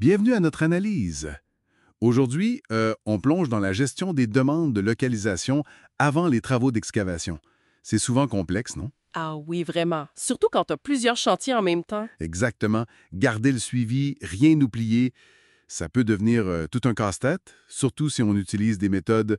Bienvenue à notre analyse. Aujourd'hui, on plonge dans la gestion des demandes de localisation avant les travaux d'excavation. C'est souvent complexe, non? Ah oui, vraiment. Surtout quand tu as plusieurs chantiers en même temps. Exactement. Garder le suivi, rien oublier, ça peut devenir tout un casse-tête, surtout si on utilise des méthodes,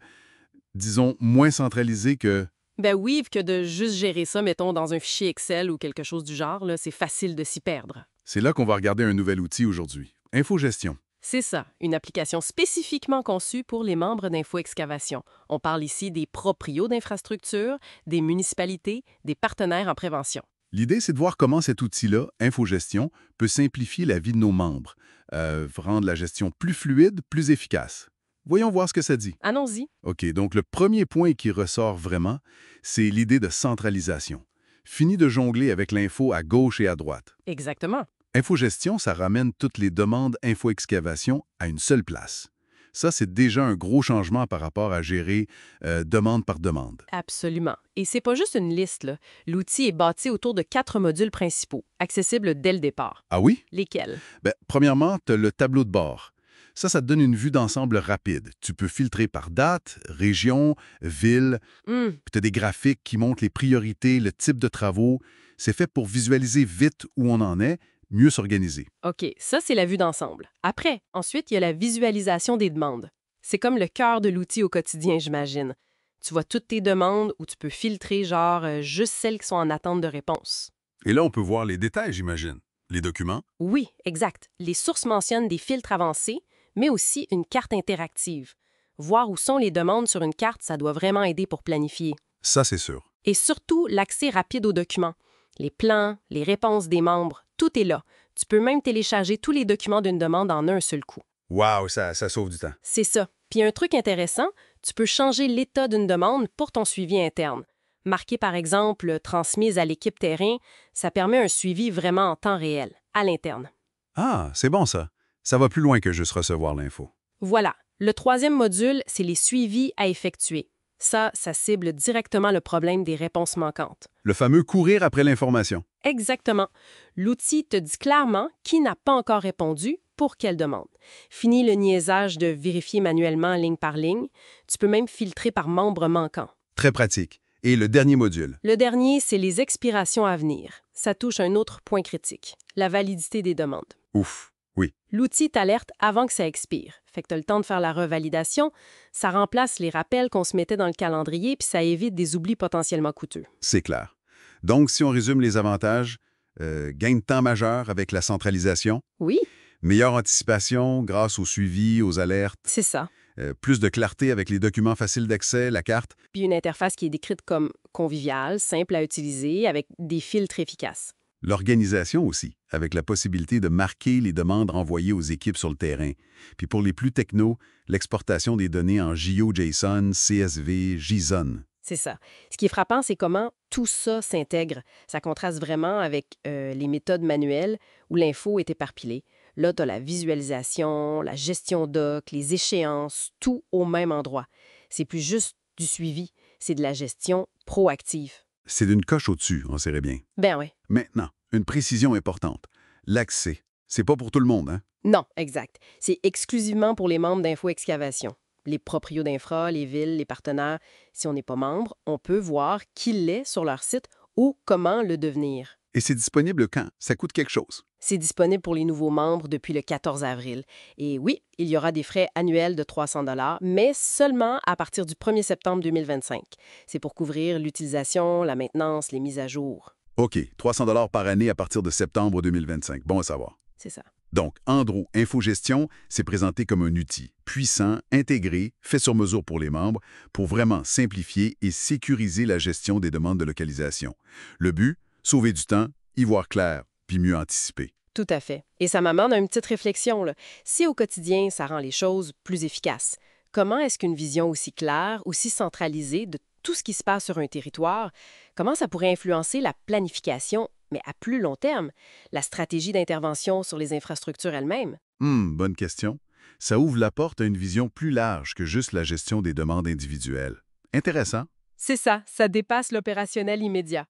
disons, moins centralisées que... Ben oui, que de juste gérer ça, mettons, dans un fichier Excel ou quelque chose du genre, là, c'est facile de s'y perdre. C'est là qu'on va regarder un nouvel outil aujourd'hui. Infogestion. C'est ça, une application spécifiquement conçue pour les membres d'Info Excavation. On parle ici des proprios d'infrastructures, des municipalités, des partenaires en prévention. L'idée, c'est de voir comment cet outil-là, Infogestion, peut simplifier la vie de nos membres, rendre la gestion plus fluide, plus efficace. Voyons voir ce que ça dit. Allons-y. OK, donc le premier point qui ressort vraiment, c'est l'idée de centralisation. Fini de jongler avec l'info à gauche et à droite. Exactement. Infogestion, ça ramène toutes les demandes info-excavation à une seule place. Ça, c'est déjà un gros changement par rapport à gérer demande par demande. Absolument. Et c'est pas juste une liste, là. L'outil est bâti autour de 4 modules principaux, accessibles dès le départ. Ah oui? Lesquels? Ben, premièrement, tu as le tableau de bord. Ça te donne une vue d'ensemble rapide. Tu peux filtrer par date, région, ville, Hmm, puis tu as des graphiques qui montrent les priorités, le type de travaux. C'est fait pour visualiser vite où on en est, mieux s'organiser. OK, ça, c'est la vue d'ensemble. Après, ensuite, il y a la visualisation des demandes. C'est comme le cœur de l'outil au quotidien, j'imagine. Tu vois toutes tes demandes où tu peux filtrer, genre, juste celles qui sont en attente de réponse. Et là, on peut voir les détails, j'imagine. Les documents. Oui, exact. Les sources mentionnent des filtres avancés, mais aussi une carte interactive. Voir où sont les demandes sur une carte, ça doit vraiment aider pour planifier. Ça, c'est sûr. Et surtout, l'accès rapide aux documents. Les plans, les réponses des membres, tout est là. Tu peux même télécharger tous les documents d'une demande en un seul coup. Wow, ça sauve du temps. C'est ça. Puis un truc intéressant, tu peux changer l'état d'une demande pour ton suivi interne. Marquer par exemple transmise à l'équipe terrain, ça permet un suivi vraiment en temps réel, à l'interne. Ah, c'est bon ça. Ça va plus loin que juste recevoir l'info. Voilà. Le troisième module, c'est les suivis à effectuer. Ça cible directement le problème des réponses manquantes. Le fameux courir après l'information. Exactement. L'outil te dit clairement qui n'a pas encore répondu pour quelle demande. Fini le niaisage de vérifier manuellement ligne par ligne. Tu peux même filtrer par membre manquant. Très pratique. Et le dernier module. Le dernier, c'est les expirations à venir. Ça touche un autre point critique, la validité des demandes. Ouf, oui, L'outil t'alerte avant que ça expire. Fait que tu as le temps de faire la revalidation. Ça remplace les rappels qu'on se mettait dans le calendrier puis ça évite des oublis potentiellement coûteux. c'est clair. Donc, si on résume les avantages, gain de temps majeur avec la centralisation, Oui, meilleure anticipation grâce au suivi, aux alertes, c'est ça. plus de clarté avec les documents faciles d'accès, la carte. Puis une interface qui est décrite comme conviviale, simple à utiliser, avec des filtres efficaces. L'organisation aussi, avec la possibilité de marquer les demandes envoyées aux équipes sur le terrain. Puis pour les plus technos, l'exportation des données en JSON, CSV, JSON. C'est ça. Ce qui est frappant, c'est comment tout ça s'intègre. Ça contraste vraiment avec les méthodes manuelles où l'info est éparpillée. Là, tu as la visualisation, la gestion doc, les échéances, tout au même endroit. C'est plus juste du suivi, c'est de la gestion proactive. C'est d'une coche au-dessus, on sait bien. Ben oui. Maintenant, une précision importante. L'accès, c'est pas pour tout le monde, hein? Non, exact. C'est exclusivement pour les membres d'Info Excavation. Les proprios d'infra, les villes, les partenaires. Si on n'est pas membre, on peut voir qui l'est sur leur site ou comment le devenir. Et c'est disponible quand? Ça coûte quelque chose. C'est disponible pour les nouveaux membres depuis le 14 avril. Et oui, il y aura des frais annuels de 300 mais seulement à partir du 1er septembre 2025. C'est pour couvrir l'utilisation, la maintenance, les mises à jour. OK, 300 par année à partir de septembre 2025. Bon à savoir. C'est ça. Donc, Andro Infogestion, c'est présenté comme un outil puissant, intégré, fait sur mesure pour les membres, pour vraiment simplifier et sécuriser la gestion des demandes de localisation. Le but, sauver du temps, y voir clair, puis mieux anticiper. Tout à fait. Et ça m'amène à une petite réflexion, là. Si au quotidien, ça rend les choses plus efficaces, comment est-ce qu'une vision aussi claire, aussi centralisée de tout ce qui se passe sur un territoire, comment ça pourrait influencer la planification, mais à plus long terme, la stratégie d'intervention sur les infrastructures elles-mêmes? Bonne question. Ça ouvre la porte à une vision plus large que juste la gestion des demandes individuelles. Intéressant. C'est ça dépasse l'opérationnel immédiat.